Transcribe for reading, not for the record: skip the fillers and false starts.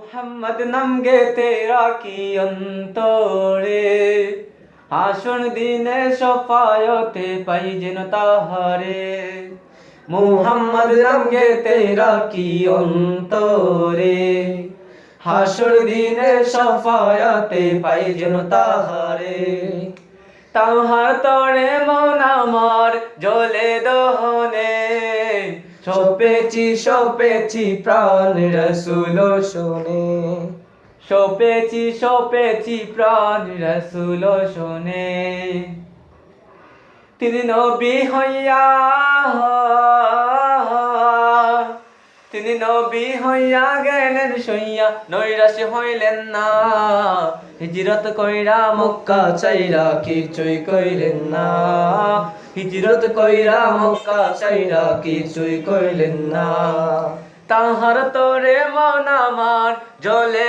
মুহাম্মদ নাম গে তেরা কি অন্তরে, হাসর দিনে সফায়তে পাই যেন তাহারে। মুহাম্মদ নাম গে তেরা কি অন্তরে, হাসর দিনে সফায়তে পাই যেন তাহারে। তাহার তরে মন আমার জ্বলে দহনে, সপেছি প্রাণ রসুল শোনে। সপেছি প্রাণ রসুল শোনে। তিনি নবী হইয়া গেলেন সইয়া, নৈরাশ হইলেন না। হিজরত কইরা মক্কা চাইরা কিছুই কইলেন না। হিজরত কইরা মক্কা চাইরা কিছুই কইলেন না। তাহার তরে মন আমার জ্বলে